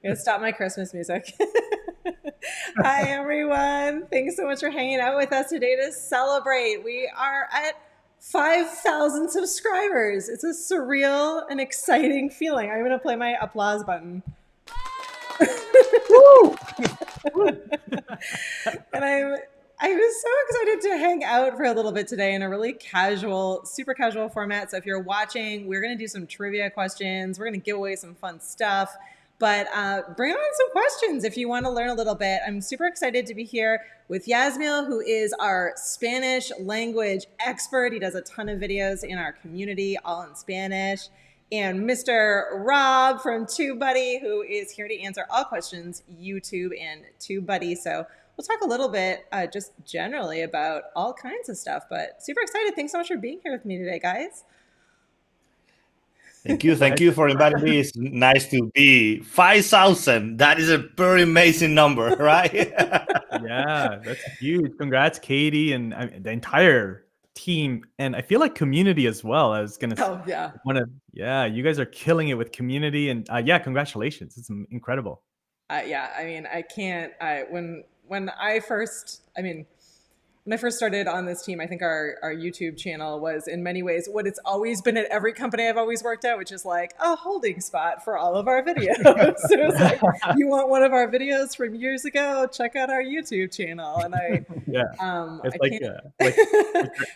Gonna stop my Christmas music. Hi, everyone. Thanks so much for hanging out with us today to celebrate. We are at 5,000 subscribers. It's a surreal and exciting feeling. I'm going to play my applause button. Woo! And I was so excited to hang out for a little bit today in a really casual, super casual format. So if you're watching, we're going to do some trivia questions. We're going to give away some fun stuff. But bring on some questions if you want to learn a little bit. I'm super excited to be here with Yasmiel, who is our Spanish language expert. He does a ton of videos in our community, all in Spanish. And Mr. Rob from TubeBuddy, who is here to answer all questions, YouTube and TubeBuddy. So we'll talk a little bit just generally about all kinds of stuff, but super excited. Thanks so much for being here with me today, guys. Thank you for inviting me. It's nice to be 5,000. That is a very amazing number, right? Yeah, that's huge. Congrats, Katie, and the entire team, and I feel like community as well. I was gonna you guys are killing it with community, and congratulations. It's incredible. Yeah, I mean, I can't. When I first started on this team, I think our YouTube channel was in many ways what it's always been at every company I've always worked at, which is like a holding spot for all of our videos. So it's like, you want one of our videos from years ago? Check out our YouTube channel. And it's like your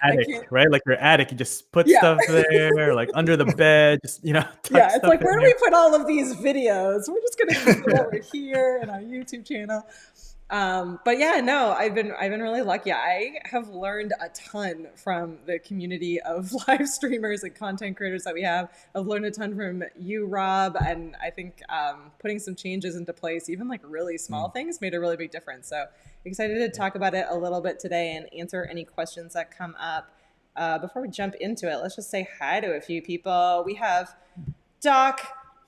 attic, right? Like your attic, you just put stuff there, like under the bed, just it's like, where do we put all of these videos? We're just gonna keep it over here in our YouTube channel. But yeah, no, I've been really lucky. I have learned a ton from the community of live streamers and content creators that we have. I've learned a ton from you, Rob, and I think putting some changes into place, even like really small things, made a really big difference. So excited to talk about it a little bit today and answer any questions that come up. Before we jump into it, let's just say hi to a few people. We have Doc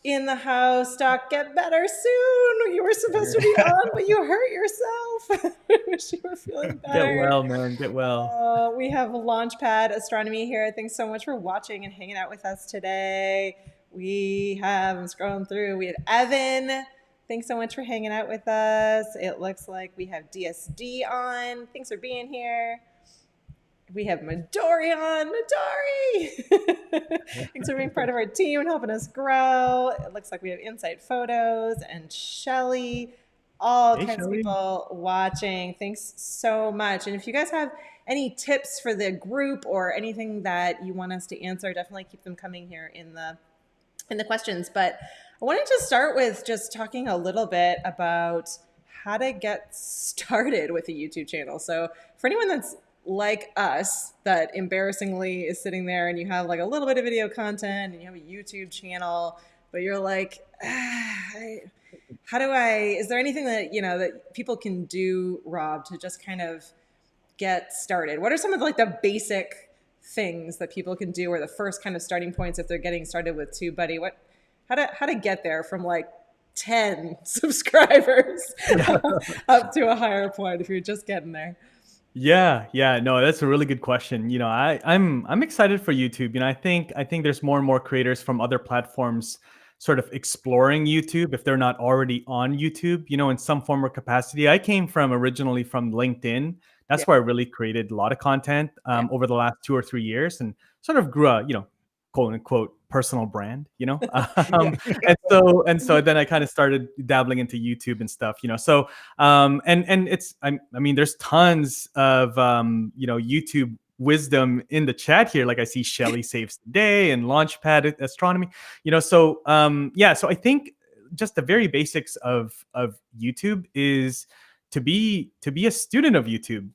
in the house. Doc, get better soon. You were supposed to be on, but you hurt yourself. I wish you were feeling better. Get well, man. Get well. We have Launchpad Astronomy here. Thanks so much for watching and hanging out with us today. I'm scrolling through. We have Evan. Thanks so much for hanging out with us. It looks like we have DSD on. Thanks for being here. We have Midori on. Midori! Thanks for being part of our team and helping us grow. It looks like we have Insight Photos and Shelly. All kinds of people watching. Thanks so much. And if you guys have any tips for the group or anything that you want us to answer, definitely keep them coming here in the questions. But I wanted to start with just talking a little bit about how to get started with a YouTube channel. So for anyone that's like us, that embarrassingly is sitting there and you have like a little bit of video content and you have a YouTube channel, but you're like, is there anything that, that people can do, Rob, to just kind of get started? What are some of like the basic things that people can do, or the first kind of starting points if they're getting started with TubeBuddy? How to get there from like 10 subscribers up to a higher point if you're just getting there? Yeah, no, that's a really good question. I'm excited for YouTube. I think there's more and more creators from other platforms sort of exploring YouTube if they're not already on YouTube, in some form or capacity. I came originally from LinkedIn. That's where I really created a lot of content over the last 2 or 3 years, and sort of grew a, quote unquote personal brand, and so then I kind of started dabbling into YouTube and stuff, so and it's there's tons of YouTube wisdom in the chat here. Like I see Shelly Saves the Day and Launchpad Astronomy, so I think just the very basics of YouTube is to be a student of YouTube.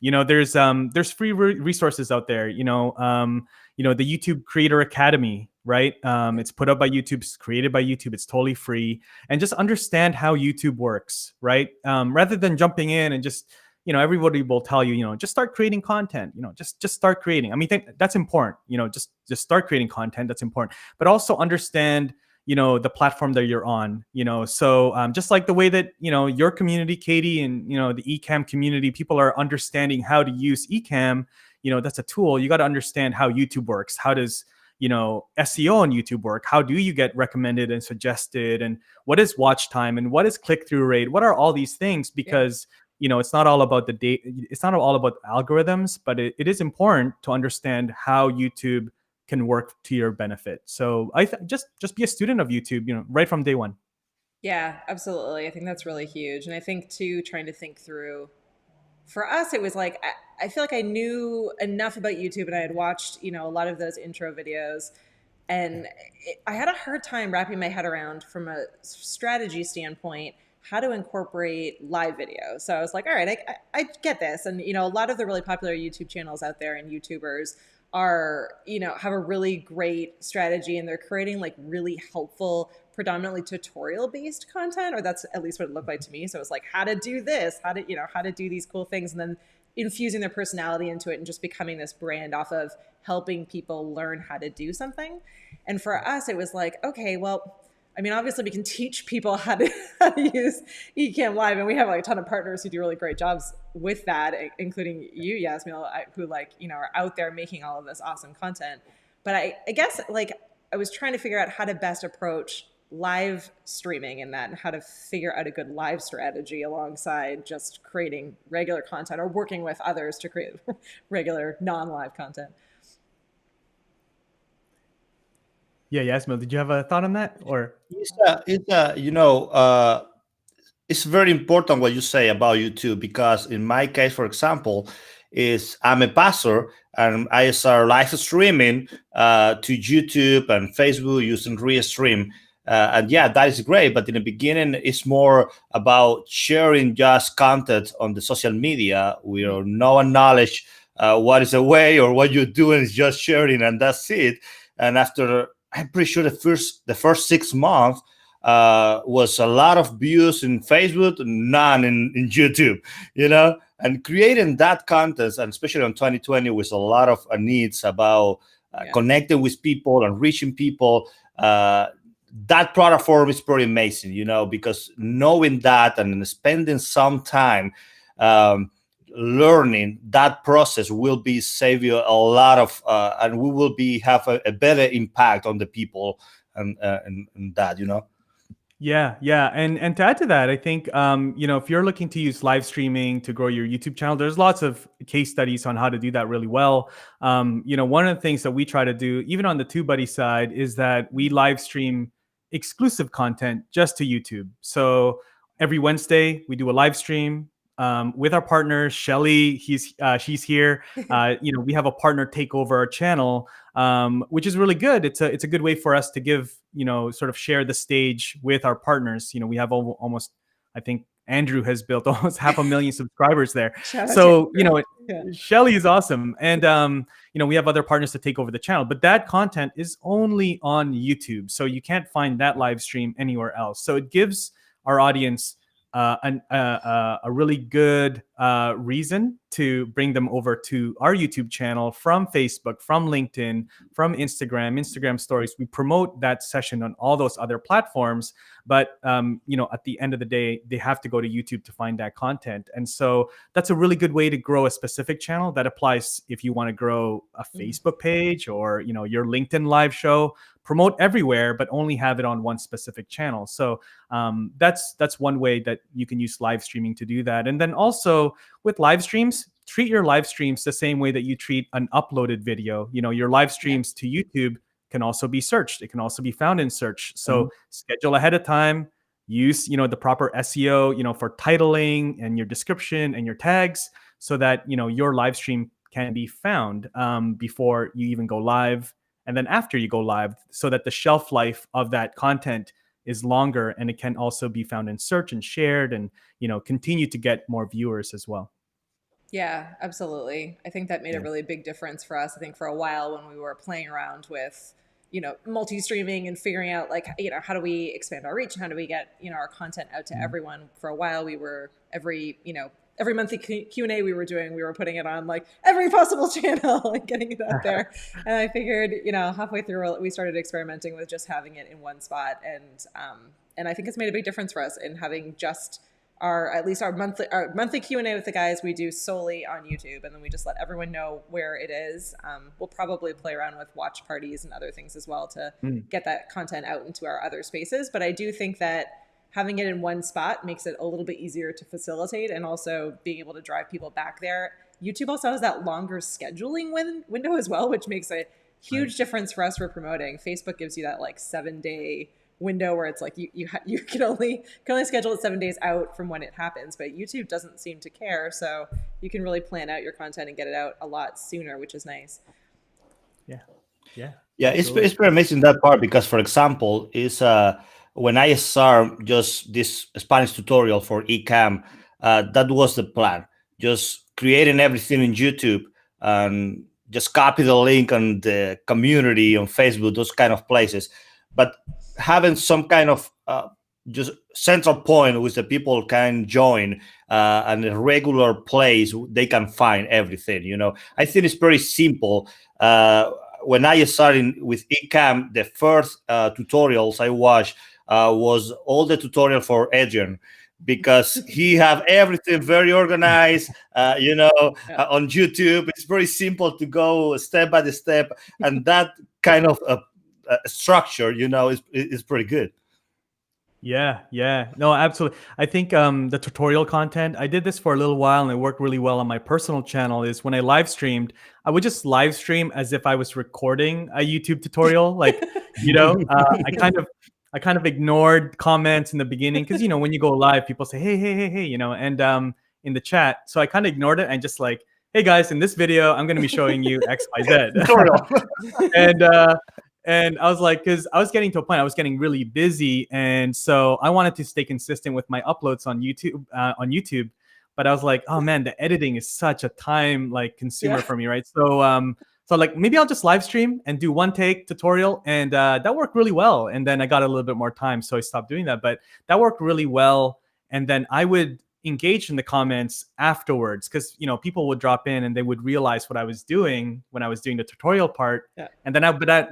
There's free resources out there, the YouTube Creator Academy, right? It's put up by YouTube, it's created by YouTube, it's totally free. And just understand how YouTube works, right? Rather than jumping in and just, everybody will tell you, just start creating content, just start creating. That's important, just start creating content, that's important. But also understand, the platform that you're on, so just like the way that, your community, Katie, and, the Ecamm community, people are understanding how to use Ecamm, that's a tool. You got to understand how YouTube works. How does, SEO on YouTube work? How do you get recommended and suggested? And what is watch time? And what is click-through rate? What are all these things? Because it's not all about the data. It's not all about algorithms, but it is important to understand how YouTube can work to your benefit. So just be a student of YouTube, right from day one. Yeah, absolutely. I think that's really huge. And I think too, trying to think through, for us, it was like, I feel like I knew enough about YouTube and I had watched, a lot of those intro videos. And I had a hard time wrapping my head around, from a strategy standpoint, how to incorporate live video. So I was like, all right, I get this. And, a lot of the really popular YouTube channels out there and YouTubers are, have a really great strategy, and they're creating like really helpful, predominantly tutorial based content, or that's at least what it looked like to me. So it was like how to do this, how to do these cool things, and then infusing their personality into it and just becoming this brand off of helping people learn how to do something. And for us, it was like, okay, well, I mean, obviously we can teach people how to use Ecamm Live, and we have like a ton of partners who do really great jobs with that, including you, Yasmin, who are out there making all of this awesome content. But I guess like I was trying to figure out how to best approach live streaming in that, and how to figure out a good live strategy alongside just creating regular content or working with others to create regular non-live content. Yeah, Yasmin, did you have a thought on that? Or it's very important what you say about YouTube, because in my case, for example, is I'm a pastor and I start live streaming to YouTube and Facebook using Restream. And yeah, that is great. But in the beginning, it's more about sharing just content on the social media with no knowledge what is the way or what you're doing is just sharing, and that's it. And after, I'm pretty sure the first 6 months was a lot of views in Facebook, none in YouTube, and creating that content, and especially in 2020, with a lot of needs about connecting with people and reaching people. That platform is pretty amazing, because knowing that and spending some time learning that process will be save you a lot of, and we will have a better impact on the people and that. Yeah. And to add to that, I think, if you're looking to use live streaming to grow your YouTube channel, there's lots of case studies on how to do that really well. One of the things that we try to do, even on the TubeBuddy side, is that we live stream exclusive content just to YouTube. So every Wednesday we do a live stream with our partner Shelly. She's here. We have a partner take over our channel, which is really good. It's a good way for us to give, sort of share the stage with our partners. We have almost, I think Andrew has built almost 500,000 subscribers there. So, Shelly is awesome. And, we have other partners to take over the channel, but that content is only on YouTube. So you can't find that live stream anywhere else. So it gives our audience a really good reason to bring them over to our YouTube channel from Facebook, from LinkedIn, from Instagram stories. We promote that session on all those other platforms, but at the end of the day, they have to go to YouTube to find that content. And so that's a really good way to grow a specific channel. That applies if you want to grow a Facebook page or your LinkedIn live show. Promote everywhere, but only have it on one specific channel. So that's one way that you can use live streaming to do that. And then also with live streams, treat your live streams the same way that you treat an uploaded video. Your live streams to YouTube can also be searched. It can also be found in search. So schedule ahead of time. Use the proper SEO for titling and your description and your tags, so that your live stream can be found before you even go live. And then after you go live, so that the shelf life of that content is longer, and it can also be found in search and shared, and continue to get more viewers as well. Yeah, absolutely. I think that made a really big difference for us. I think for a while when we were playing around with multi-streaming and figuring out how do we expand our reach and how do we get our content out to everyone. For a while we were every monthly Q&A we were putting it on like every possible channel and getting it out there. And I figured, halfway through we started experimenting with just having it in one spot. And I think it's made a big difference for us in having just at least our monthly Q&A with the guys we do solely on YouTube, and then we just let everyone know where it is. We'll probably play around with watch parties and other things as well to get that content out into our other spaces. But I do think that having it in one spot makes it a little bit easier to facilitate, and also being able to drive people back there. YouTube also has that longer scheduling window as well, which makes a huge difference for us for promoting. Facebook gives you that like 7-day window where it's like you can only schedule it 7 days out from when it happens, but YouTube doesn't seem to care, so you can really plan out your content and get it out a lot sooner, which is nice. It's pretty amazing that part, because for example is when I start just this Spanish tutorial for Ecamm, that was the plan, just creating everything in YouTube and just copy the link on the community on Facebook, those kind of places, but having some kind of just central point which the people can join, and a regular place they can find everything. I think it's pretty simple. When I started with Ecamm, the first tutorials I watched was all the tutorial for Adrian, because he have everything very organized, on YouTube. It's very simple to go step by step, and that kind of structure, is pretty good. No, absolutely. I think the tutorial content, I did this for a little while and it worked really well on my personal channel. Is when I live streamed, I would just live stream as if I was recording a YouTube tutorial. Like, I kind of ignored comments in the beginning, because when you go live, people say hey, and in the chat. So I kind of ignored it and just like, hey guys, in this video, I'm going to be showing you X, Y, Z. Tutorial. And I was like, because I was getting to a point, I was getting really busy, and so I wanted to stay consistent with my uploads on YouTube. But I was like, oh man, the editing is such a time consumer for me, right? So like maybe I'll just live stream and do one take tutorial, and that worked really well. And then I got a little bit more time, so I stopped doing that. But that worked really well. And then I would engage in the comments afterwards, because people would drop in and they would realize what I was doing when I was doing the tutorial part. And then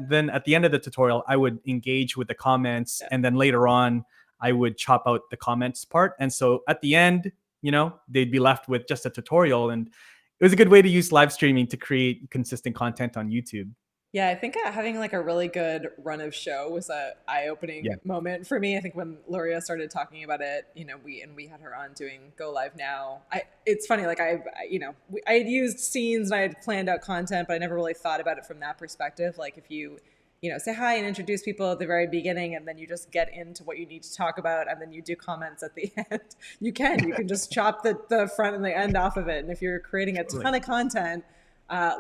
then at the end of the tutorial, I would engage with the comments, and then later on I would chop out the comments part. And so at the end, they'd be left with just a tutorial, and it was a good way to use live streaming to create consistent content on YouTube. Yeah, I think having like a really good run of show was a eye-opening moment for me. I think when Luria started talking about it, we had her on doing Go Live Now. It's funny, like I had used scenes and I had planned out content, but I never really thought about it from that perspective. Like if you say hi and introduce people at the very beginning, and then you just get into what you need to talk about, and then you do comments at the end. You can just chop the front and the end off of it. And if you're creating a ton of content,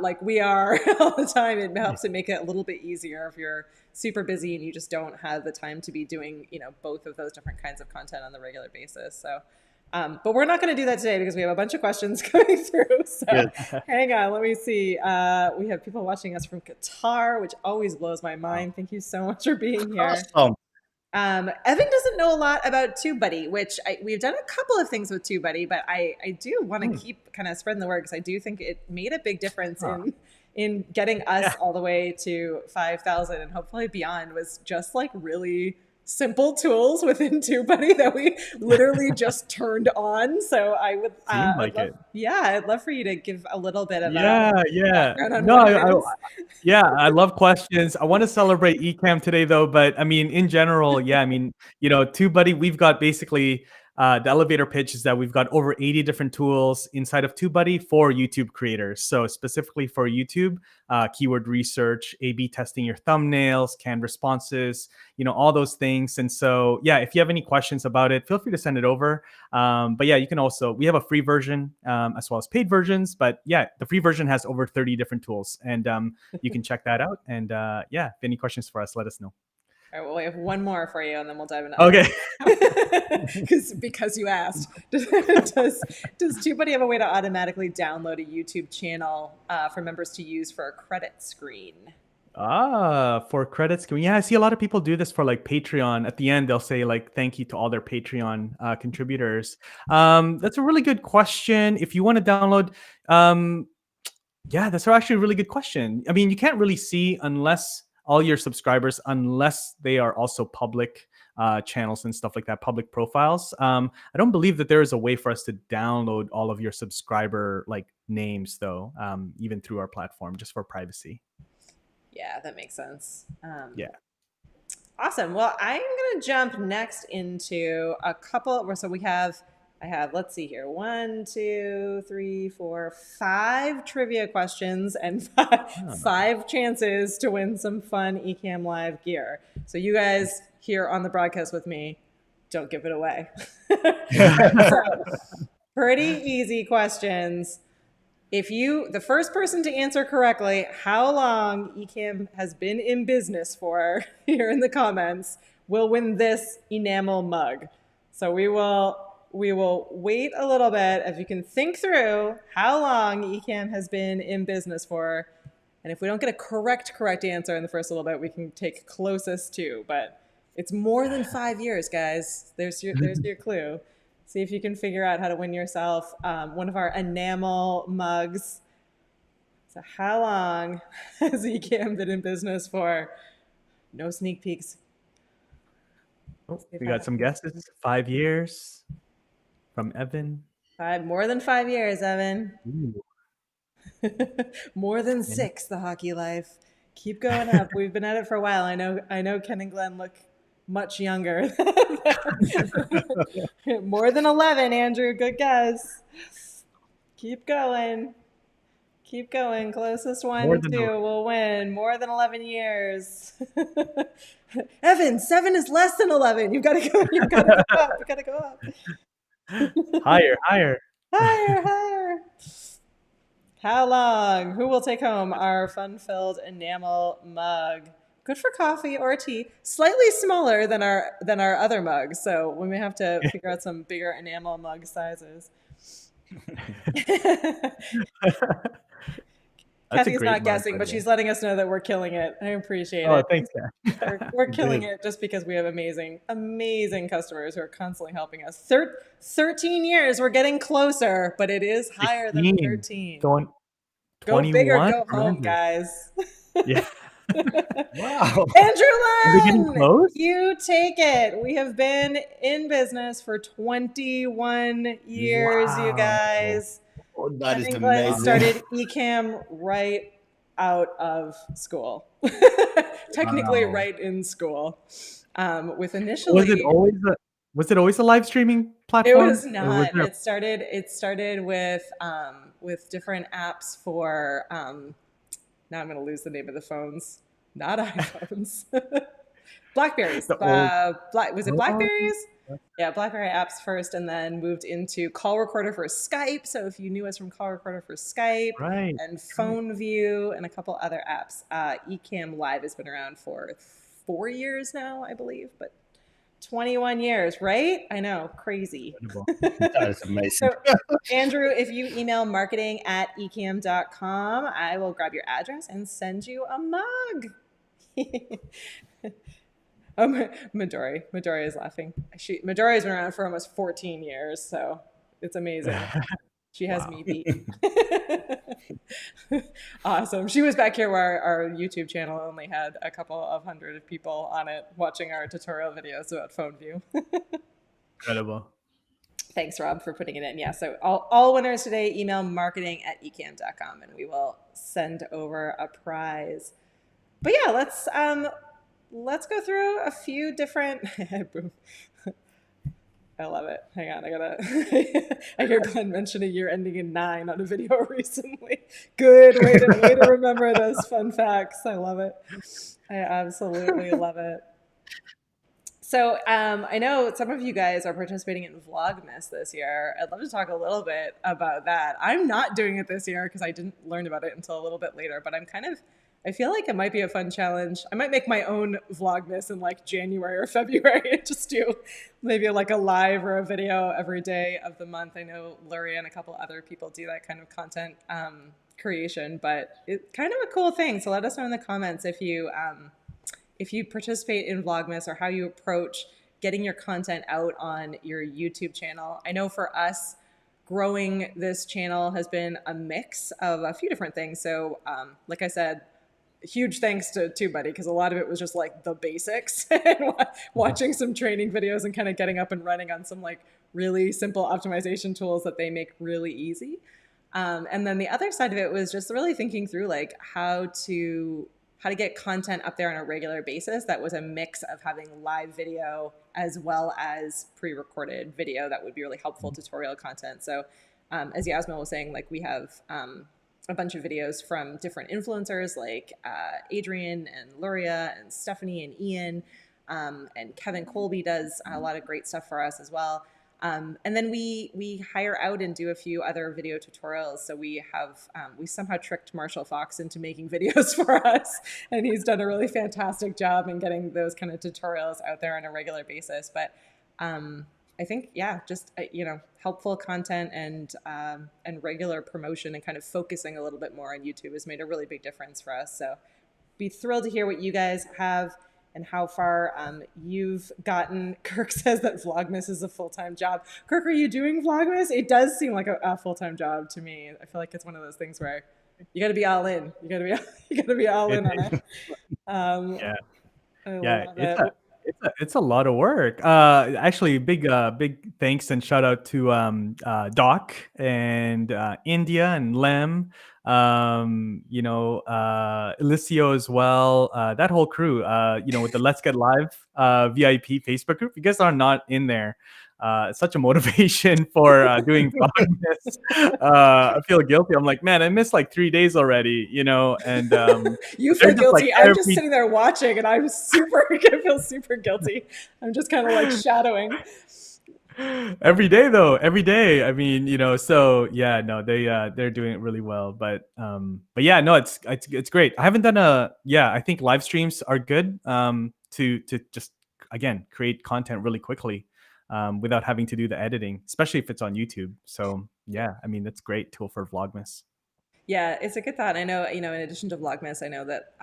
like we are all the time, it helps to make it a little bit easier if you're super busy and you just don't have the time to be doing, both of those different kinds of content on the regular basis. So, but we're not going to do that today because we have a bunch of questions coming through. So hang on, let me see. We have people watching us from Qatar, which always blows my mind. Thank you so much for being here. Awesome. Evan doesn't know a lot about TubeBuddy, which we've done a couple of things with TubeBuddy, but I do want to keep kind of spreading the word, because I do think it made a big difference in getting us all the way to 5,000 and hopefully beyond. Was just like really simple tools within TubeBuddy that we literally just turned on. So I would, I'd love for you to give a little bit of background on I love questions. I want to celebrate Ecamm today though, but I mean, in general, TubeBuddy, we've got basically the elevator pitch is that we've got over 80 different tools inside of TubeBuddy for YouTube creators. So specifically for YouTube, keyword research, A/B testing your thumbnails, canned responses, all those things. And so, if you have any questions about it, feel free to send it over. But you can also, we have a free version as well as paid versions. But the free version has over 30 different tools, and you can check that out. And if any questions for us, let us know. All right, well, we have one more for you, and then we'll dive into it. Because you asked. Does TubeBuddy have a way to automatically download a YouTube channel for members to use for a credit screen? For credit screen. I see a lot of people do this for like Patreon. At the end, they'll say like, thank you to all their Patreon contributors. That's a really good question. If you want to download, that's actually a really good question. I mean, you can't really see unless all your subscribers unless they are also public channels and stuff like that, public profiles. I don't believe that there is a way for us to download all of your subscriber like names though, even through our platform, just for privacy. Yeah, that makes sense. Yeah. Awesome. Well, I'm going to jump next into a couple. So I have, let's see here, 1, 2, 3, 4, 5 trivia questions and five chances to win some fun Ecamm Live gear. So you guys here on the broadcast with me, don't give it away. So, pretty easy questions. The first person to answer correctly how long Ecamm has been in business for here in the comments will win this enamel mug. So we will wait a little bit if you can think through how long Ecamm has been in business for. And if we don't get a correct answer in the first little bit, we can take closest to, but it's more than 5 years, guys. There's your clue. See if you can figure out how to win yourself one of our enamel mugs. So how long has Ecamm been in business for? No sneak peeks. Oh, we got some guesses. 5 years from Evan. More than 5 years, Evan. Ooh. More than 6, the hockey life. Keep going up. We've been at it for a while. I know Ken and Glenn look much younger. More than 11, Andrew. Good guess. Keep going. Keep going. Closest one to 2 will win. More than 11 years. Evan, 7 is less than 11. You've got to go. You've got to go up. You've got to go up. Higher. Higher. How long? Who will take home our fun-filled enamel mug? Good for coffee or tea. Slightly smaller than our other mugs, so we may have to figure out some bigger enamel mug sizes. Kathy's not guessing, but she's letting us know that we're killing it. I appreciate it. Oh, thanks, Kat. We're killing it just because we have amazing customers who are constantly helping us. 13 years, we're getting closer, but it is higher than 13. Go big or go home, guys. Yeah. Wow. Andrew Len, you take it. We have been in business for 21 years, you guys. Oh, that is amazing. Glenn started Ecamm right out of school. Technically right in school. With initially Was it always a live streaming platform? It was not. It started with different apps for now I'm going to lose the name of the phones. Not iPhones. Blackberries. Was it Blackberries? Yeah, Blackberry apps first, and then moved into call recorder for Skype. So if you knew us from call recorder for Skype, and Phone View, and a couple other apps. Ecamm Live has been around for 4 years now, I believe, but 21 years, right? I know, crazy. That is amazing. So, Andrew, if you email marketing@ecamm.com, I will grab your address and send you a mug. Midori is laughing. Midori's been around for almost 14 years, so it's amazing. She has me beat. Awesome. She was back here where our YouTube channel only had a couple of hundred people on it watching our tutorial videos about Phone View. Incredible. Thanks, Rob, for putting it in. Yeah, so all winners today, email marketing@ecamm.com, and we will send over a prize. But yeah, let's go through a few different. Boom. I love it. Hang on, I hear Glenn mention a year ending in 9 on a video recently. Good way to remember those fun facts. I love it. I absolutely love it. So I know some of you guys are participating in Vlogmas this year. I'd love to talk a little bit about that. I'm not doing it this year because I didn't learn about it until a little bit later, but I feel like it might be a fun challenge. I might make my own Vlogmas in like January or February and just do maybe like a live or a video every day of the month. I know Lurie and a couple other people do that kind of content creation, but it's kind of a cool thing. So let us know in the comments if you participate in Vlogmas or how you approach getting your content out on your YouTube channel. I know for us, growing this channel has been a mix of a few different things. So like I said, huge thanks to TubeBuddy, because a lot of it was just like the basics and watching some training videos and kind of getting up and running on some like really simple optimization tools that they make really easy. And then the other side of it was just really thinking through like how to get content up there on a regular basis that was a mix of having live video as well as pre-recorded video that would be really helpful tutorial content. So as Yasmin was saying, like we have a bunch of videos from different influencers like Adrian and Luria and Stephanie and Ian, and Kevin Colby does a lot of great stuff for us as well. And then we hire out and do a few other video tutorials. So we have we somehow tricked Marshall Fox into making videos for us, and he's done a really fantastic job in getting those kind of tutorials out there on a regular basis. But I think, yeah, just helpful content and regular promotion and kind of focusing a little bit more on YouTube has made a really big difference for us. So be thrilled to hear what you guys have and how far you've gotten. Kirk says that Vlogmas is a full-time job. Kirk, are you doing Vlogmas? It does seem like a full-time job to me. I feel like it's one of those things where you got to be all in. You got to be all in on it. It's a lot of work. Actually, big thanks and shout out to Doc and India and Lem, Elicio as well. That whole crew, with the Let's Get Live VIP Facebook group. You guys are not in there. It's such a motivation for doing Vlogmas. I feel guilty. I'm like, man, I missed like 3 days already, and you feel guilty. I'm just sitting there watching, and I feel super guilty. I'm just kind of like shadowing. Every day though, every day. I mean, so yeah, no, they're doing it really well. But yeah, no, it's great. I haven't done I think live streams are good to just again create content really quickly. Without having to do the editing, especially if it's on YouTube. So yeah, I mean, that's a great tool for Vlogmas. Yeah, it's a good thought. I know, in addition to Vlogmas, I know that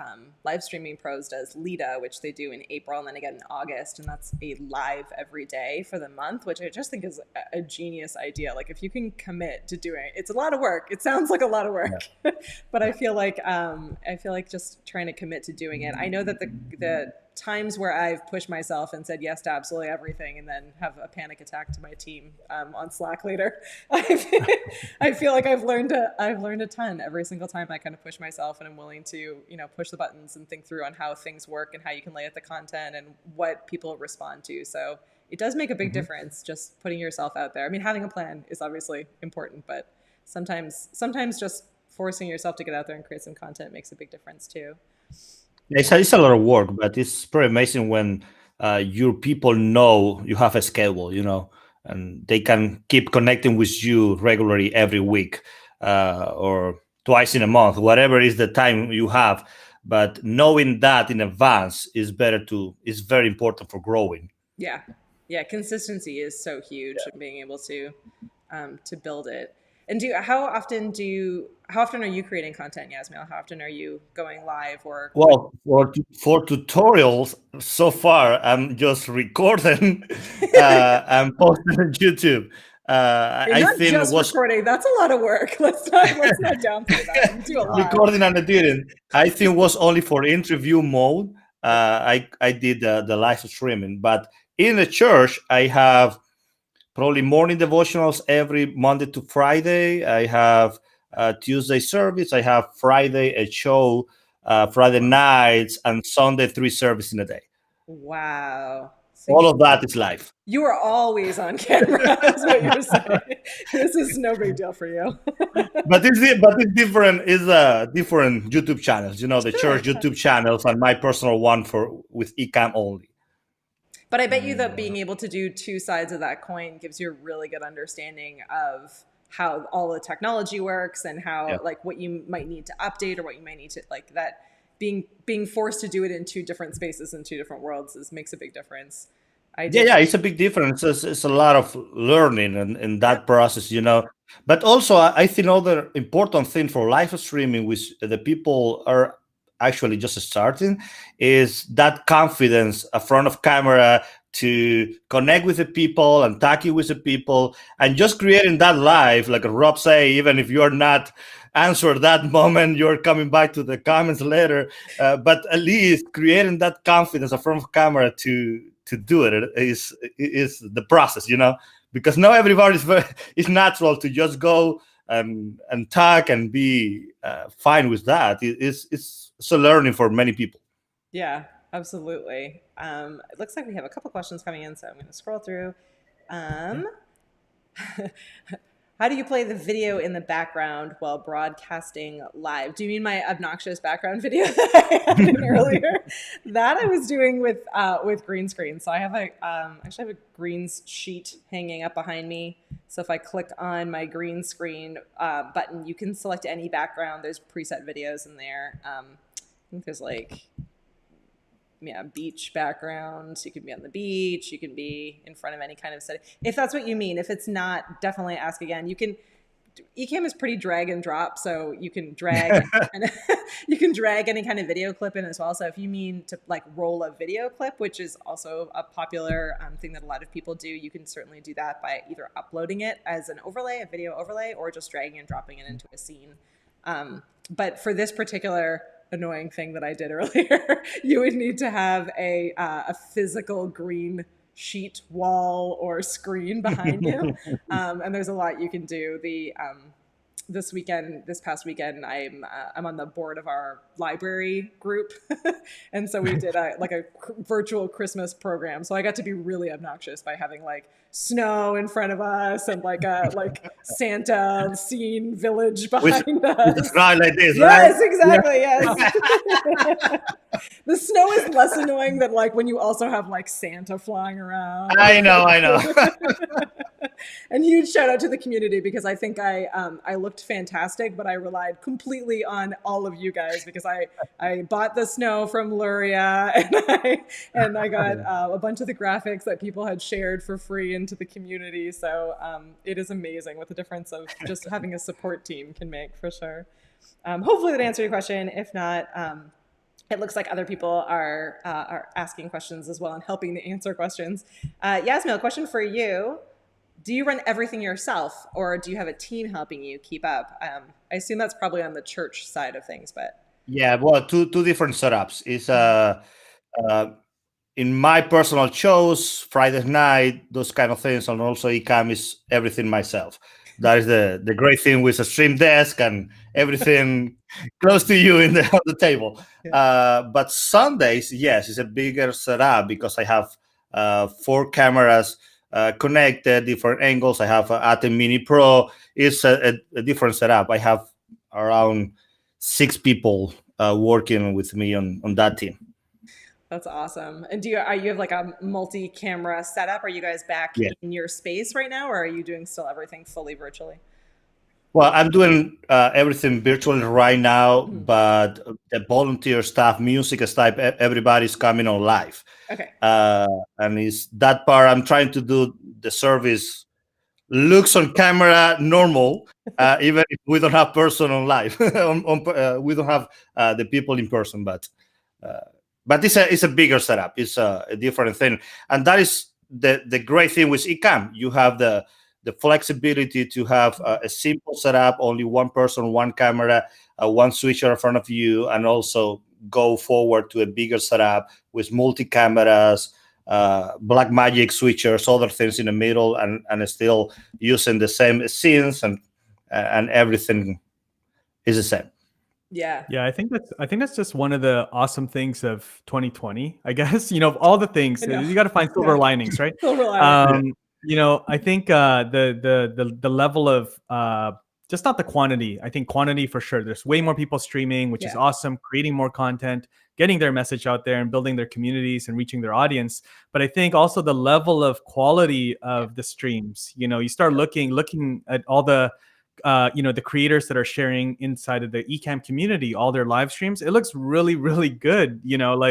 Live Streaming Pros does Lita, which they do in April and then again in August. And that's a live every day for the month, which I just think is a genius idea. Like if you can commit to doing it, it's a lot of work. It sounds like a lot of work, yeah. But I feel like just trying to commit to doing it. I know that the times where I've pushed myself and said yes to absolutely everything and then have a panic attack to my team on Slack later, I feel like I've learned a ton every single time I kind of push myself and I'm willing to push the buttons and think through on how things work and how you can lay out the content and what people respond to. So it does make a big difference just putting yourself out there. I mean, having a plan is obviously important, but sometimes just forcing yourself to get out there and create some content makes a big difference too. It's a lot of work, but it's pretty amazing when your people know you have a schedule, and they can keep connecting with you regularly every week or twice in a month, whatever is the time you have. But knowing that in advance is very important for growing. Yeah. Consistency is so huge in being able to build it. And how often are you creating content, Yasmin? How often are you going live or? Well, for tutorials, so far I'm just recording and posting on YouTube. Recording. That's a lot of work. Let's not downplay that. You do a lot. Recording and editing. I think was only for interview mode. I did the live streaming, but in the church I have probably morning devotionals every Monday to Friday. I have Tuesday service. I have Friday a show, Friday nights, and Sunday 3 services in a day. Wow. So all of that is live. You are always on camera, is what you're saying. This is no big deal for you. but it's different. It's different YouTube channels. The church YouTube channels and my personal one with Ecamm only. But I bet you that being able to do two sides of that coin gives you a really good understanding of how all the technology works and how like what you might need to update or what you might need to like that being forced to do it in two different spaces in two different worlds makes a big difference. It's a big difference. It's a lot of learning in that process, But also, I think another important thing for live streaming, which the people are actually just starting, is that confidence in front of camera to connect with the people and talking with the people and just creating that live, like Rob say, even if you're not answer that moment. You're coming back to the comments later, but at least creating that confidence in front of camera to do it is the process, because not everybody it's natural to just go and talk and be fine with that. It's a learning for many people. Yeah, absolutely. It looks like we have a couple questions coming in, so I'm going to scroll through. How do you play the video in the background while broadcasting live? Do you mean my obnoxious background video that I had in earlier? That I was doing with green screen. So I have actually have a greens sheet hanging up behind me. So if I click on my green screen button, you can select any background. There's preset videos in there. I think there's like, beach background. You can be on the beach. You can be in front of any kind of setting. If that's what you mean. If it's not, definitely ask again. You can. Ecamm is pretty drag and drop, so you can drag and you can drag any kind of video clip in as well. So if you mean to like roll a video clip, which is also a popular thing that a lot of people do, you can certainly do that by either uploading it as an overlay, a video overlay, or just dragging and dropping it into a scene. But for this particular annoying thing that I did earlier, you would need to have a physical green sheet wall or screen behind you. And there's a lot you can do. This past weekend, I'm on the board of our library group, and so we did a virtual Christmas program. So I got to be really obnoxious by having like snow in front of us and like Santa scene village behind us. With a sky like this, yes, right? exactly. Yes. The snow is less annoying than like when you also have like Santa flying around. I know. And huge shout out to the community, because I think I looked fantastic, but I relied completely on all of you guys, because I bought the snow from Luria, and I got a bunch of the graphics that people had shared for free into the community. So it is amazing what the difference of just having a support team can make, for sure. Hopefully that answered your question. If not, it looks like other people are asking questions as well and helping to answer questions. Yasmin, a question for you. Do you run everything yourself, or do you have a team helping you keep up? I assume that's probably on the church side of things, but Yeah, well, two different setups. It's in my personal shows, Friday night, those kind of things, and also Ecamm is everything myself. That is the great thing with a stream desk and everything close to you on the table. Yeah. But Sundays, yes, it's a bigger setup because I have 4 cameras connected, different angles. I have Atem Mini Pro. It's a different setup. I have around 6 people working with me on that team. That's awesome. And you have like a multi-camera setup? Are you guys back in your space right now, or are you doing still everything fully virtually? Well, I'm doing everything virtually right now, but the volunteer staff, music staff, everybody's coming on live. Okay. And it's that part I'm trying to do. The service looks on camera normal, even if we don't have person on live. We don't have the people in person, but it's a bigger setup. It's a different thing, and that is the great thing with Ecamm. You have the flexibility to have a simple setup, only one person, one camera, one switcher in front of you, and also go forward to a bigger setup with multi-cameras, black magic switchers, other things in the middle, and still using the same scenes, and everything is the same. Yeah. I think that's just one of the awesome things of 2020, I guess. Of all the things, you got to find silver linings, right? Silver linings. I think the level of just not the quantity. I think quantity for sure. There's way more people streaming, which is awesome, creating more content, getting their message out there and building their communities and reaching their audience. But I think also the level of quality of the streams, you start looking at all the the creators that are sharing inside of the Ecamm community, all their live streams. It looks really, really good. People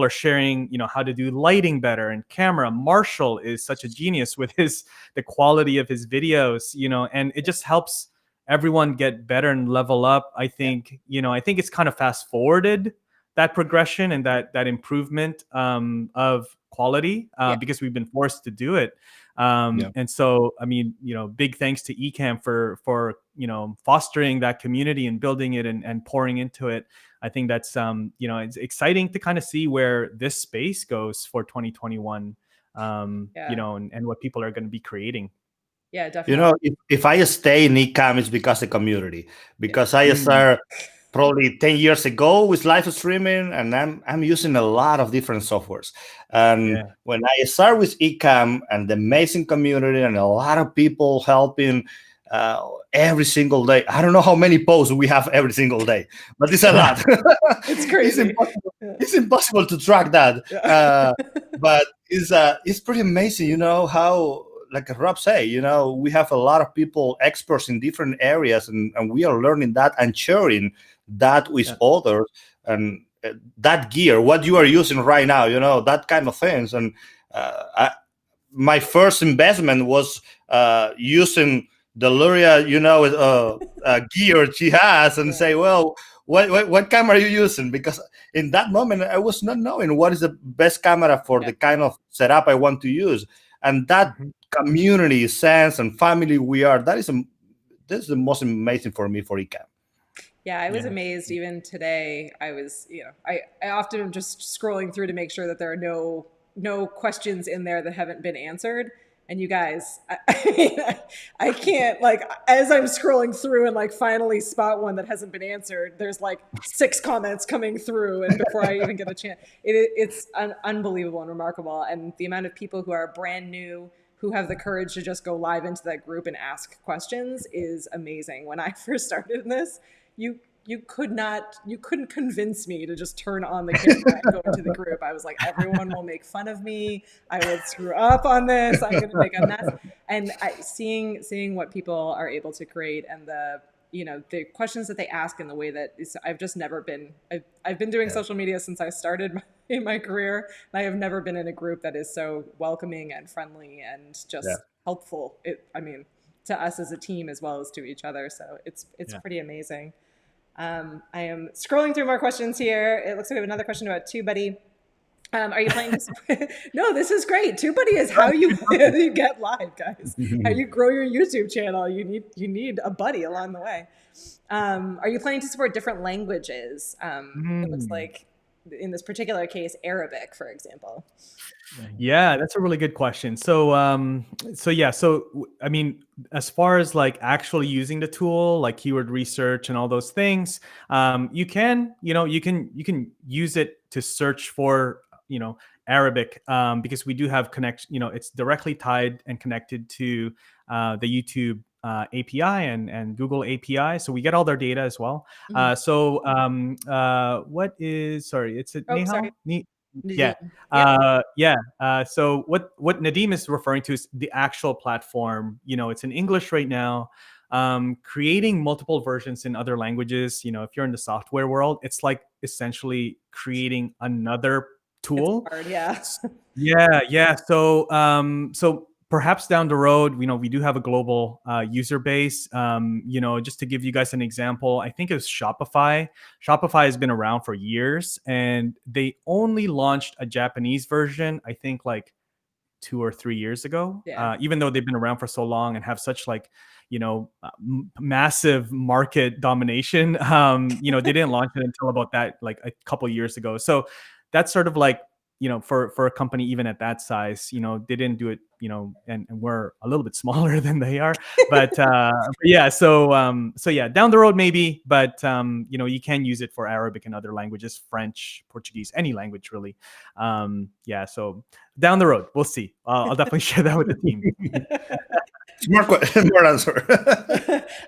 are sharing, how to do lighting better and camera. Marshall is such a genius with the quality of his videos, and it just helps everyone get better and level up. I think it's kind of fast forwarded that progression and that improvement of quality because we've been forced to do it. And so, big thanks to Ecamm for fostering that community and building it and pouring into it. I think that's it's exciting to kind of see where this space goes for 2021, and what people are going to be creating. Yeah, definitely. If I stay in Ecamm, it's because of the community. Because I started probably 10 years ago with live streaming, and I'm using a lot of different softwares. And when I start with Ecamm and the amazing community and a lot of people helping every single day, I don't know how many posts we have every single day, but it's a lot. It's crazy. It's impossible to track that. But it's pretty amazing, how, like Rob say, we have a lot of people, experts in different areas, and we are learning that and sharing that with others. And that gear, what you are using right now, that kind of things. And my first investment was using the Luria, gear she has, and say, well, what camera are you using? Because in that moment, I was not knowing what is the best camera for the kind of setup I want to use. And that community sense and family we are, this is the most amazing for me for Ecamm. Yeah, I was amazed even today. I was, I often am just scrolling through to make sure that there are no questions in there that haven't been answered. And you guys, I can't, like, as I'm scrolling through and finally spot one that hasn't been answered, there's 6 comments coming through, and before I even get a chance, it's unbelievable and remarkable. And the amount of people who are brand new, who have the courage to just go live into that group and ask questions is amazing. When I first started in this, you couldn't convince me to just turn on the camera and go into the group. I was like, everyone will make fun of me. I will screw up on this. I'm going to make a mess. And seeing what people are able to create, and the questions that they ask in the way that I've just never been, I've been doing social media since I started in my career. And I have never been in a group that is so welcoming and friendly and just helpful. To us as a team as well as to each other. So it's pretty amazing. I am scrolling through more questions here. It looks like we have another question about TubeBuddy. Are you planning to? No, this is great. TubeBuddy is how you get live, guys. How you grow your YouTube channel. You need a buddy along the way. Are you planning to support different languages? It looks like in this particular case, Arabic, for example. Yeah, that's a really good question. So I mean, as far as actually using the tool, like keyword research and all those things, you can use it to search for, Arabic, because we do have connection, it's directly tied and connected to the YouTube API and Google API. So we get all their data as well. It's a so what Nadim is referring to is the actual platform. It's in English right now. Creating multiple versions in other languages, if you're in the software world, it's like essentially creating another tool. It's hard, So perhaps down the road, we do have a global user base. Just to give you guys an example, I think it was Shopify. Shopify has been around for years, and they only launched a Japanese version, I think 2 or 3 years ago. Even though they've been around for so long and have such massive market domination, they didn't launch it until about that a couple years ago. So that's sort of for a company even at that size, they didn't do it, and we're a little bit smaller than they are, but down the road maybe, but you can use it for Arabic and other languages, French, Portuguese, any language really. So down the road, we'll see. I'll definitely share that with the team. More answer.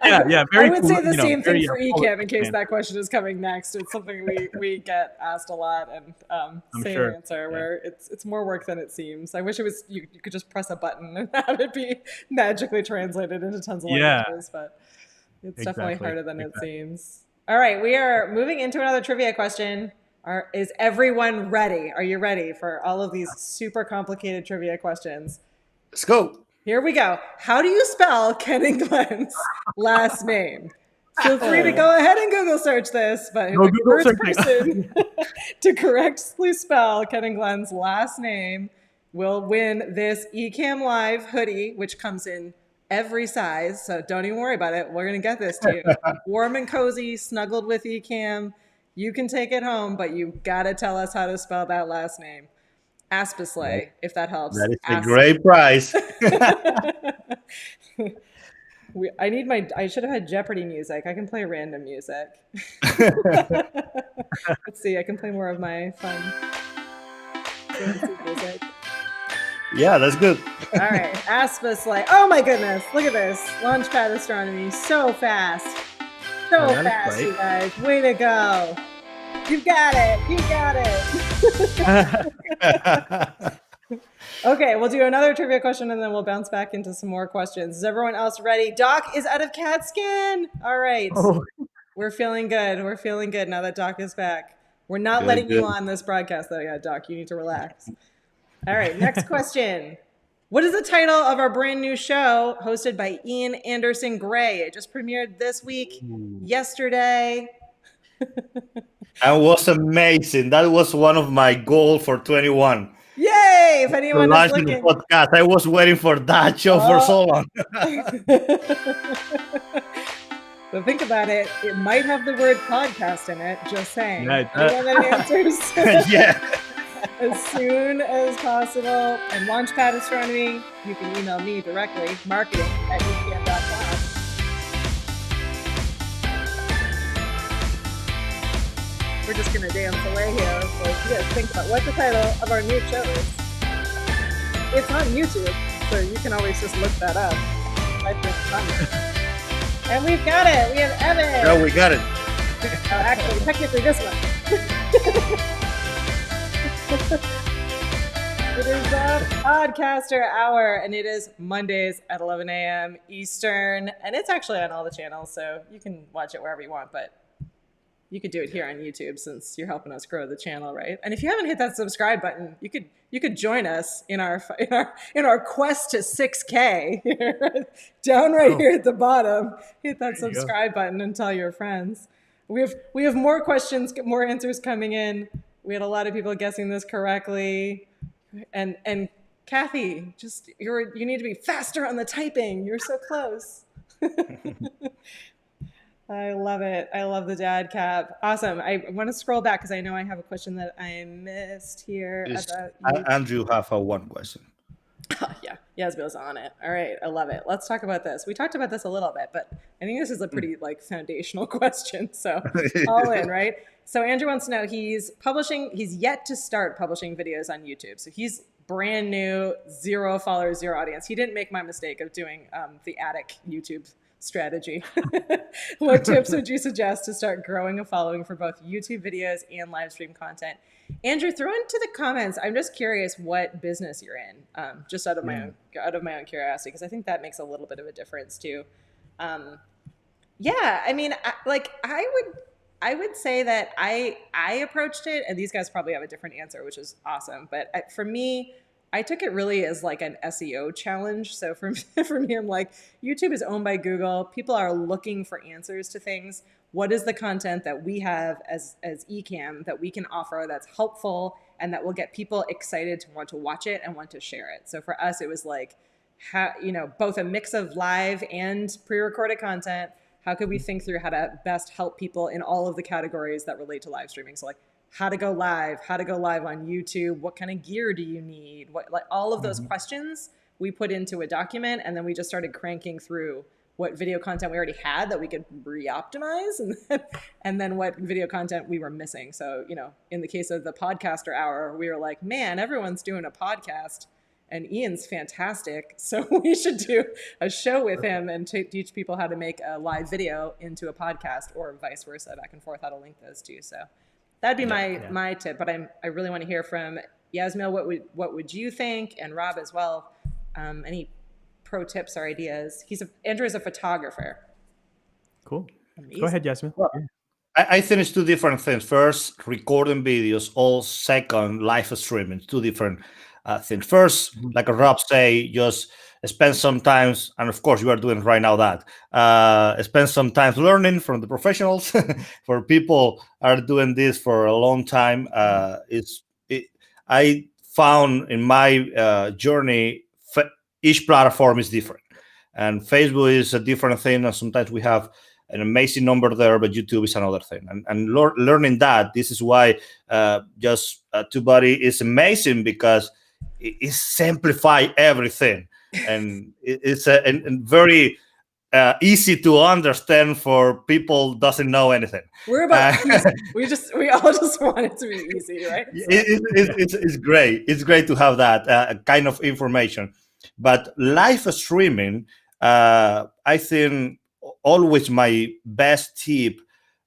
I would say the same thing for Ecamm in case that question is coming next. It's something we get asked a lot, and same answer where it's more work than it seems. I wish it was you could just press a button and have it be magically translated into tons of languages, but it's definitely harder than it seems. All right, we are moving into another trivia question. Is everyone ready? Are you ready for all of these super complicated trivia questions? Let's go. Here we go. How do you spell Ken and Glenn's last name? Feel free to go ahead and Google search this, but the first person to correctly spell Ken and Glenn's last name will win this Ecamm Live hoodie, which comes in every size. So don't even worry about it. We're going to get this to you. Warm and cozy, snuggled with Ecamm. You can take it home, but you got to tell us how to spell that last name. Aspaslay, if that helps. That is a great prize. I should have had Jeopardy music. I can play random music. Let's see. I can play more of my fun fancy music. Yeah, that's good. All right, Aspaslay. Oh my goodness! Look at this. Launchpad astronomy. So fast. So fast, you guys. Way to go. You got it. You got it. Okay, we'll do another trivia question and then we'll bounce back into some more questions. Is everyone else ready? Doc is out of cat skin. All right. Oh. We're feeling good. We're feeling good now that Doc is back. We're not letting you on this broadcast though. Yeah, Doc, you need to relax. All right, next question. What is the title of our brand new show hosted by Ian Anderson Gray? It just premiered this week, yesterday. That was amazing. That was one of my goals for 21. Yay! If anyone is looking, the podcast. I was waiting for that show for so long. But think about it. It might have the word podcast in it. Just saying. Anyone that answers as soon as possible. And Launchpad Astronomy, you can email me directly, marketing@ecamm.com. We're just going to dance away here. So you guys think about what the title of our new show is. It's on YouTube, so you can always just look that up. And we've got it. We have Evan. Yeah, we got it. Actually, technically this one. It is the Podcaster Hour, and it is Mondays at 11 a.m. Eastern. And it's actually on all the channels, so you can watch it wherever you want, but you could do it here on YouTube since you're helping us grow the channel, right? And if you haven't hit that subscribe button, you could join us in our quest to 6K. Down right here at the bottom, hit that subscribe button and tell your friends. We have more questions, more answers coming in. We had a lot of people guessing this correctly, and Kathy, you need to be faster on the typing. You're so close. I love it. I love the dad cap. Awesome. I want to scroll back because I know I have a question that I missed here. Andrew have one question. Yeah, Yasbill's on it. All right, I love it. Let's talk about this. We talked about this a little bit, but I think this is a pretty foundational question. So all in, right? So Andrew wants to know, he's yet to start publishing videos on YouTube. So he's brand new, 0 followers, 0 audience. He didn't make my mistake of doing the attic YouTube strategy. What tips would you suggest to start growing a following for both YouTube videos and live stream content? Andrew, throw into the comments. I'm just curious what business you're in, just out of my own curiosity, because I think that makes a little bit of a difference too. Yeah, I mean, I would say that I approached it, and these guys probably have a different answer, which is awesome. But for me, I took it really as like an SEO challenge. So for me, I'm like, YouTube is owned by Google. People are looking for answers to things. What is the content that we have as Ecamm that we can offer that's helpful and that will get people excited to want to watch it and want to share it? So for us, it was like, both a mix of live and pre-recorded content. How could we think through how to best help people in all of the categories that relate to live streaming? So like, how to go live on YouTube, what kind of gear do you need? All of those questions we put into a document, and then we just started cranking through what video content we already had that we could re-optimize, and then what video content we were missing. So, in the case of the Podcaster Hour, we were like, man, everyone's doing a podcast and Ian's fantastic. So we should do a show with him and teach people how to make a live video into a podcast, or vice versa, back and forth, how to link those two. So that'd be my tip, but I really want to hear from Yasmil. What would you think, and Rob as well? Any pro tips or ideas? Andrew is a photographer. Cool. Amazing. Go ahead, Yasmil. Well, I think it's two different things. First, recording videos. All second, live streaming. Two different things. First, like Rob say, just spend some time, and of course you are doing right now that. Spend some time learning from the professionals. For people are doing this for a long time. I found in my journey, each platform is different. and Facebook is a different thing, and sometimes we have an amazing number there, but YouTube is another thing. And learning that, this is why TubeBuddy is amazing, because it simplify everything, and it's a very easy to understand for people doesn't know anything. We're about easy. We all just want it to be easy, right? It's great. It's great to have that kind of information. But live streaming, I think always my best tip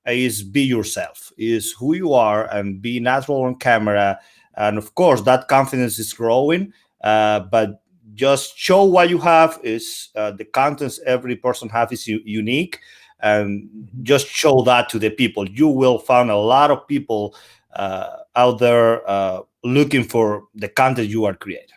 is be yourself, is who you are, and be natural on camera. And of course, that confidence is growing, but just show what you have. Is the contents every person have is unique, and just show that to the people. You will find a lot of people out there looking for the content you are creating.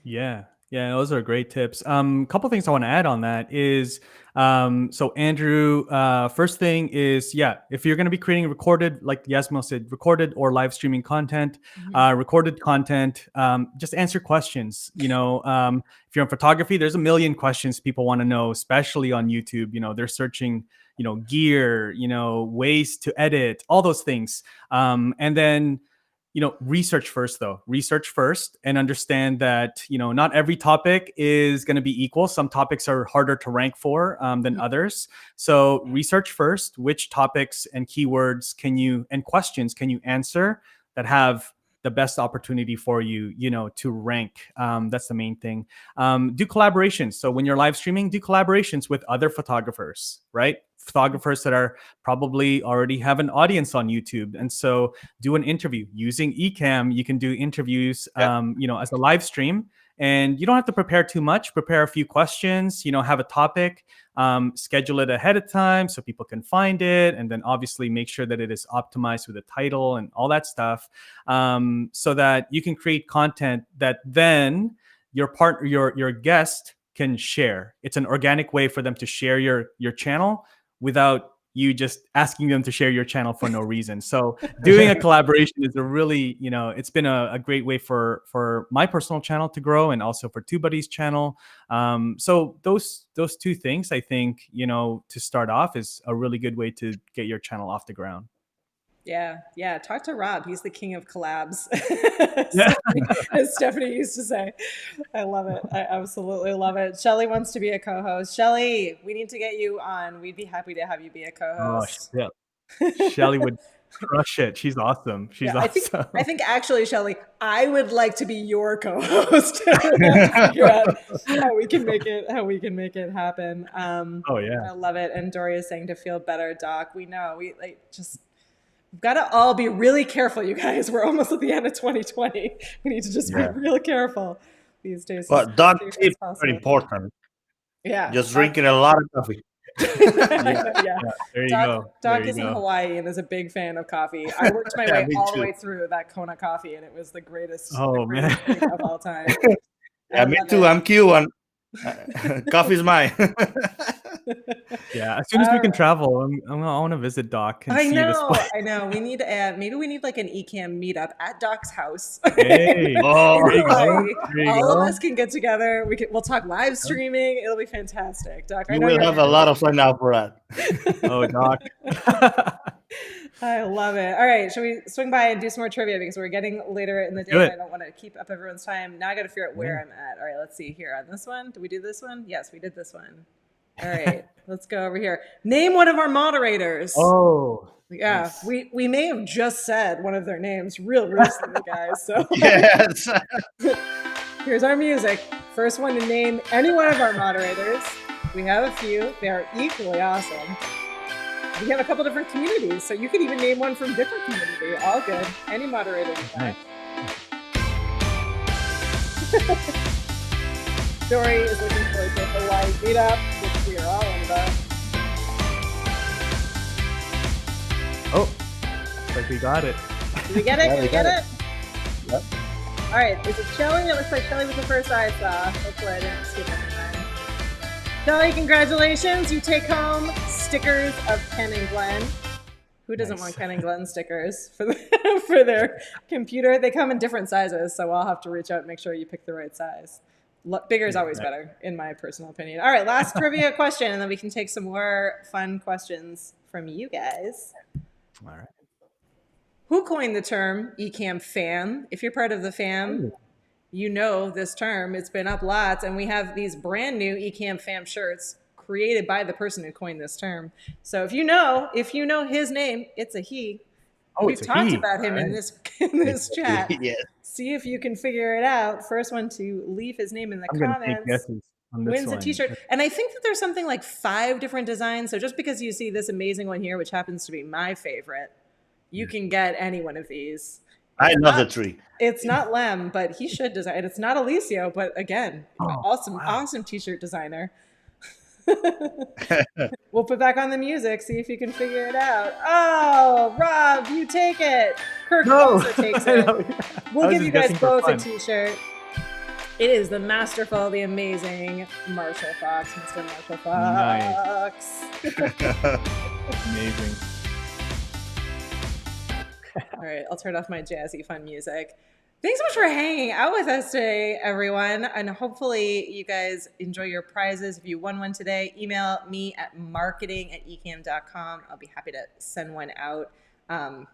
Yeah, those are great tips. Couple things I want to add on that is, so Andrew, first thing is, if you're going to be creating recorded, like Yasmin said, recorded or live streaming content, recorded content, just answer questions. If you're in photography, there's a million questions people want to know, especially on YouTube. They're searching, gear, ways to edit, all those things. And then, research first, and understand that, not every topic is going to be equal. Some topics are harder to rank for than others. So research first, which topics and keywords and questions can you answer that have the best opportunity for you, to rank. That's the main thing. Do collaborations. So when you're live streaming, do collaborations with other photographers, right? Photographers that are probably already have an audience on YouTube. And so do an interview using Ecamm. You can do interviews, as a live stream, and you don't have to prepare too much. Prepare a few questions, have a topic, schedule it ahead of time so people can find it. And then obviously make sure that it is optimized with a title and all that stuff, so that you can create content that then your partner, your guest can share. It's an organic way for them to share your channel without you just asking them to share your channel for no reason. So doing a collaboration is a really, it's been a great way for my personal channel to grow, and also for TubeBuddy's channel. So those two things, I think, to start off, is a really good way to get your channel off the ground. Yeah. Talk to Rob. He's the king of collabs. Yeah. As Stephanie used to say. I love it. I absolutely love it. Shelly wants to be a co-host. Shelly, we need to get you on. We'd be happy to have you be a co-host. Oh, yeah. Shelly would crush it. She's awesome. Awesome. I think actually, Shelly, I would like to be your co-host. Figure out how we can make it happen. Oh yeah. I love it. And Dory is saying to feel better, Doc. We know we've got to all be really careful, you guys. We're almost at the end of 2020. We need to just be real careful these days. But Doc is very important. Yeah. Just drinking a lot of coffee. Yeah. There you go. Doc is in Hawaii and is a big fan of coffee. I worked my way all the way through that Kona coffee, and it was the greatest, thing of all time. Yeah, me too. I'm Cuban. Coffee's mine. Yeah, as soon as we can travel, I want to visit Doc. And I know. We need maybe we need like an Ecamm meetup at Doc's house. Hey, there you go. All of us can get together. We'll talk live streaming. It'll be fantastic, Doc. You will have a lot of fun now for that. Oh, Doc. I love it. All right, should we swing by and do some more trivia, because we're getting later in the day. I don't want to keep up everyone's time. Now I got to figure out where I'm at. All right, let's see here on this one. Did we do this one? Yes, we did this one. All right, let's go over here. Name one of our moderators. Oh, yeah, nice. We may have just said one of their names real recently, guys. So yes. Here's our music. First one to name any one of our moderators. We have a few. They are equally awesome. We have a couple different communities, so you could even name one from different community. All good. Any moderator. Nice. Dory is looking forward to Hawaii meetup, which we are all in about. Oh, looks like we got it. Did we get it? Yeah, Did we get it? Yep. All right. Is it Shelly? It looks like Shelly was the first I saw. Hopefully I didn't skip anything. Shelly, congratulations. You take home stickers of Ken and Glenn. Who doesn't want Ken and Glenn stickers for their computer? They come in different sizes, so I'll have to reach out and make sure you pick the right size. Bigger is always better, in my personal opinion. All right, last trivia question, and then we can take some more fun questions from you guys. All right. Who coined the term Ecamm fam? If you're part of the fam, you know this term. It's been up lots, and we have these brand new Ecamm fam shirts created by the person who coined this term. So if you know his name, it's a he. Oh, We've talked about him in this chat. Yes. See if you can figure it out. First one to leave his name in the I'm gonna take comments guesses on this wins a one. t-shirt. And I think that there's something like 5 different designs. So just because you see this amazing one here, which happens to be my favorite, you can get any one of these. I love the tree. It's not Lem, but he should design. It's not Alicio, but again, awesome t-shirt designer. We'll put back on the music, see if you can figure it out. Oh, Rob, you take it. Kirk also takes it. We'll give you guys both a t-shirt. It is the masterful, the amazing Marshall Fox, Mr. Marshall Fox. Nice. Amazing. All right, I'll turn off my jazzy fun music. Thanks so much for hanging out with us today, everyone. And hopefully you guys enjoy your prizes. If you won one today, email me at marketing@ecamm.com. I'll be happy to send one out. And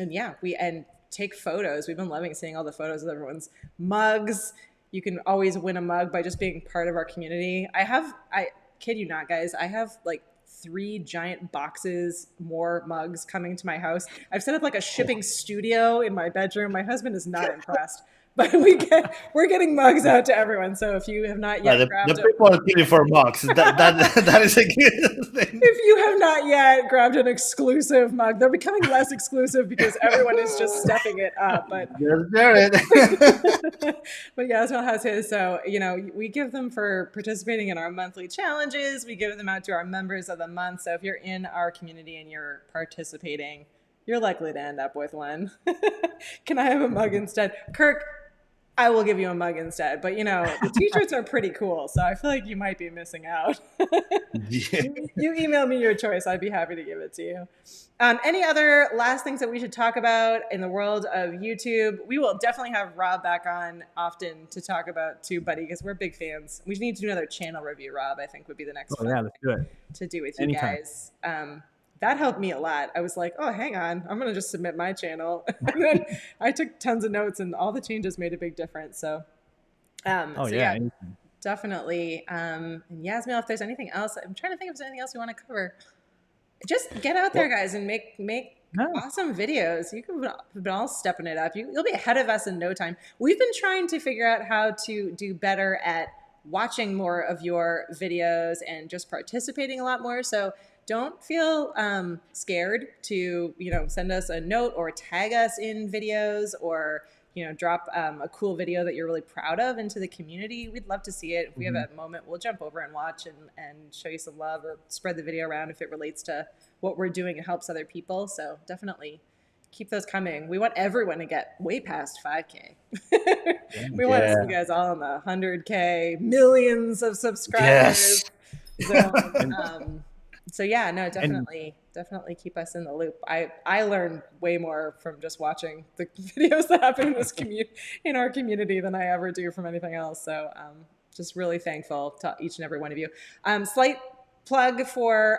yeah, and take photos. We've been loving seeing all the photos of everyone's mugs. You can always win a mug by just being part of our community. I kid you not, guys, I have like 3 giant boxes, more mugs coming to my house. I've set up like a shipping studio in my bedroom. My husband is not impressed, but we're getting mugs out to everyone. So if you have not yet grabbed the people are killing for mugs. That is a good thing. If you have not yet grabbed an exclusive mug, they're becoming less exclusive because everyone is just stepping it up. But but Yasmin has his. So, we give them for participating in our monthly challenges. We give them out to our members of the month. So if you're in our community and you're participating, you're likely to end up with one. Can I have a mug instead? Kirk, I will give you a mug instead. But, the t-shirts are pretty cool. So I feel like you might be missing out. You email me your choice. I'd be happy to give it to you. Any other last things that we should talk about in the world of YouTube? We will definitely have Rob back on often to talk about TubeBuddy because we're big fans. We need to do another channel review, Rob, I think would be the next one. Yeah, let's do it. To do with you guys. That helped me a lot. I was like, oh, hang on. I'm going to just submit my channel. And then I took tons of notes and all the changes made a big difference. So, yeah, definitely. And Yasmin, if there's anything else, I'm trying to think if there's anything else we want to cover. Just get out there, guys, and make awesome videos. You've been all stepping it up. You'll be ahead of us in no time. We've been trying to figure out how to do better at watching more of your videos and just participating a lot more. So don't feel scared to, send us a note or tag us in videos or, drop a cool video that you're really proud of into the community. We'd love to see it. If we have a moment, we'll jump over and watch and show you some love or spread the video around if it relates to what we're doing and helps other people. So definitely keep those coming. We want everyone to get way past 5K. We want to see you guys all in the 100K, millions of subscribers. Yes. So yeah, no, definitely keep us in the loop. I learned way more from just watching the videos that happen in our community than I ever do from anything else. So just really thankful to each and every one of you. Slight plug for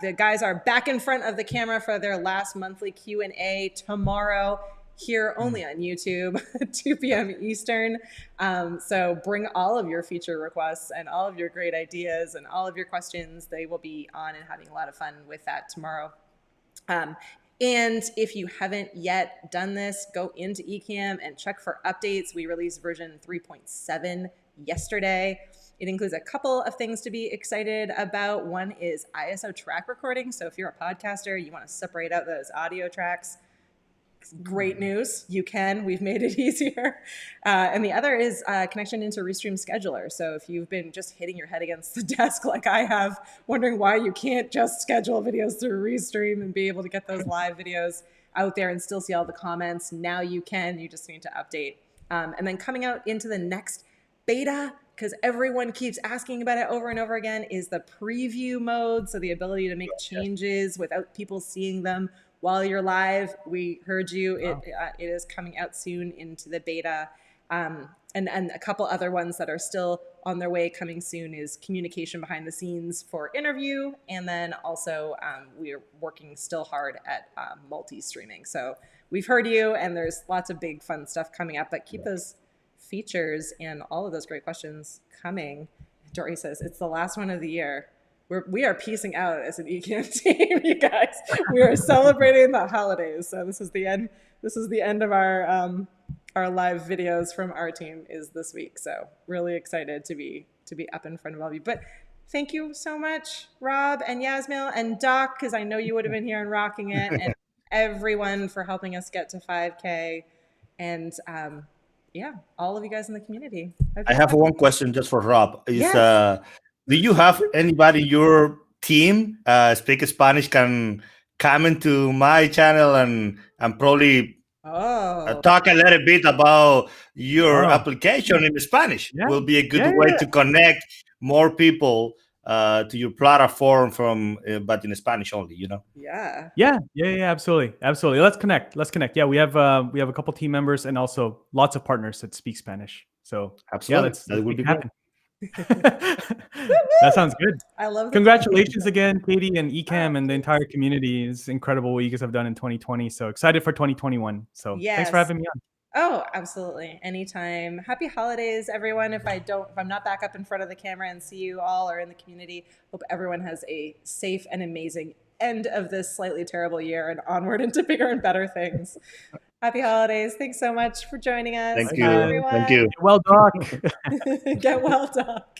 the guys are back in front of the camera for their last monthly Q&A tomorrow. Here only on YouTube, 2 p.m. Eastern. So bring all of your feature requests and all of your great ideas and all of your questions. They will be on and having a lot of fun with that tomorrow. And if you haven't yet done this, go into Ecamm and check for updates. We released version 3.7 yesterday. It includes a couple of things to be excited about. One is ISO track recording. So if you're a podcaster, you want to separate out those audio tracks. Great news. You can. We've made it easier. And the other is connection into Restream Scheduler. So if you've been just hitting your head against the desk like I have, wondering why you can't just schedule videos through Restream and be able to get those live videos out there and still see all the comments, now you can. You just need to update. And then coming out into the next beta, because everyone keeps asking about it over and over again, is the preview mode. So the ability to make changes without people seeing them while you're live. We heard you. It is coming out soon into the beta. And a couple other ones that are still on their way coming soon is communication behind the scenes for interview. And then also we're working still hard at multi-streaming. So we've heard you, and there's lots of big fun stuff coming up, but keep those features and all of those great questions coming. Dory says, it's the last one of the year. We are piecing out as an Ecamm team, you guys. We are celebrating the holidays. So this is the end. This is the end of our live videos from our team is this week. So really excited to be up in front of all of you. But thank you so much, Rob and Yasmil and Doc, because I know you would have been here and rocking it, and everyone for helping us get to 5K, and yeah, all of you guys in the community. I have one question just for Rob. Is Yes. do you have anybody in your team speak Spanish can come into my channel and probably talk a little bit about your application in Spanish? Will be a good way to connect more people to your platform from but in Spanish only, you know? Yeah, absolutely. Let's connect. Yeah, we have a couple team members and also lots of partners that speak Spanish. So absolutely, let's that would be happen. That sounds good. I love. Congratulations again, Katie and Ecamm and the entire community. It's incredible what you guys have done in 2020. So excited for 2021. So thanks for having me on. Oh, absolutely. Anytime. Happy holidays, everyone. If I'm not back up in front of the camera and see you all or in the community, hope everyone has a safe and amazing end of this slightly terrible year and onward into bigger and better things. Happy holidays. Thanks so much for joining us. Thank you. Bye, everyone. Thank you. Well, Doc. Get well, Doc.